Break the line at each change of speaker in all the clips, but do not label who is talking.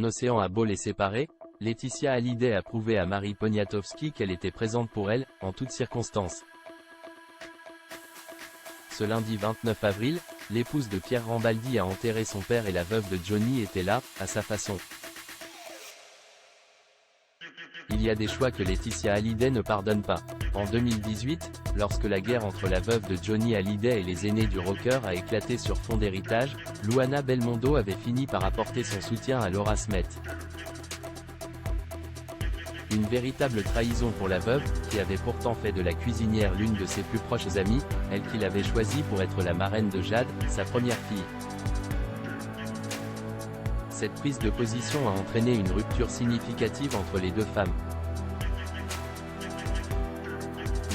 Un océan a beau les séparer, Laetitia Hallyday a prouvé à Marie Poniatowski qu'elle était présente pour elle, en toutes circonstances. Ce lundi 29 avril, l'épouse de Pierre Rambaldi a enterré son père et la veuve de Johnny était là, à sa façon. Il y a des choix que Laetitia Hallyday ne pardonne pas. En 2018, lorsque la guerre entre la veuve de Johnny Hallyday et les aînés du rocker a éclaté sur fond d'héritage, Luana Belmondo avait fini par apporter son soutien à Laura Smet. Une véritable trahison pour la veuve, qui avait pourtant fait de la cuisinière l'une de ses plus proches amies, elle qui l'avait choisie pour être la marraine de Jade, sa première fille. Cette prise de position a entraîné une rupture significative entre les deux femmes.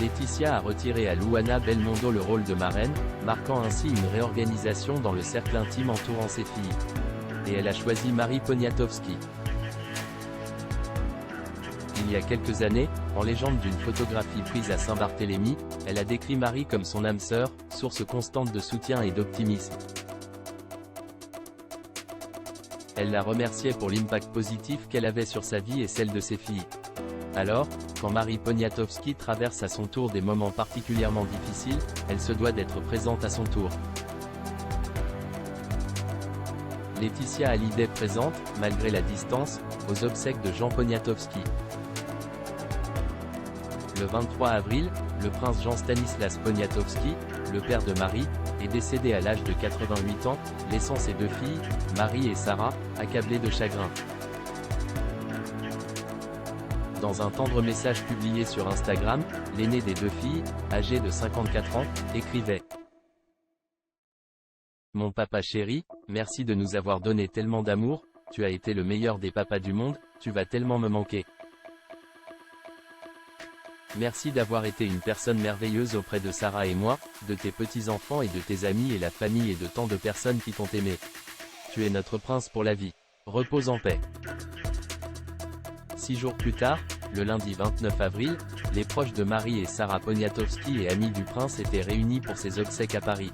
Laetitia a retiré à Luana Belmondo le rôle de marraine, marquant ainsi une réorganisation dans le cercle intime entourant ses filles. Et elle a choisi Marie Poniatowski. Il y a quelques années, en légende d'une photographie prise à Saint-Barthélemy, elle a décrit Marie comme son âme sœur, source constante de soutien et d'optimisme. Elle la remerciait pour l'impact positif qu'elle avait sur sa vie et celle de ses filles. Alors, quand Marie Poniatowski traverse à son tour des moments particulièrement difficiles, elle se doit d'être présente à son tour. Laetitia Hallyday présente, malgré la distance, aux obsèques de Jean Poniatowski. Le 23 avril, le prince Jean-Stanislas Poniatowski, le père de Marie, est décédé à l'âge de 88 ans, laissant ses deux filles, Marie et Sarah, accablées de chagrin. Dans un tendre message publié sur Instagram, l'aînée des deux filles, âgée de 54 ans, écrivait : « Mon papa chéri, merci de nous avoir donné tellement d'amour, tu as été le meilleur des papas du monde, tu vas tellement me manquer. Merci d'avoir été une personne merveilleuse auprès de Sarah et moi, de tes petits-enfants et de tes amis et la famille et de tant de personnes qui t'ont aimé. Tu es notre prince pour la vie. Repose en paix. » 6 jours plus tard, le lundi 29 avril, les proches de Marie et Sarah Poniatowski et amis du prince étaient réunis pour ses obsèques à Paris.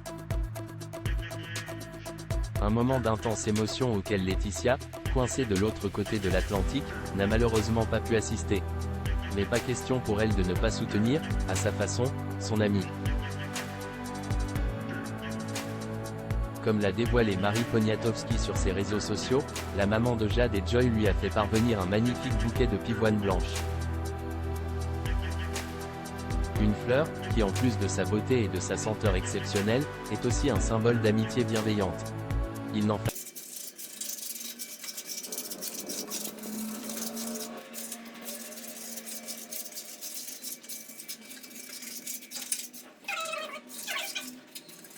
Un moment d'intense émotion auquel Laetitia, coincée de l'autre côté de l'Atlantique, n'a malheureusement pas pu assister. Mais pas question pour elle de ne pas soutenir, à sa façon, son amie. Comme l'a dévoilé Marie Poniatowski sur ses réseaux sociaux, la maman de Jade et Joy lui a fait parvenir un magnifique bouquet de pivoine blanche. Une fleur, qui en plus de sa beauté et de sa senteur exceptionnelle, est aussi un symbole d'amitié bienveillante. Il n'en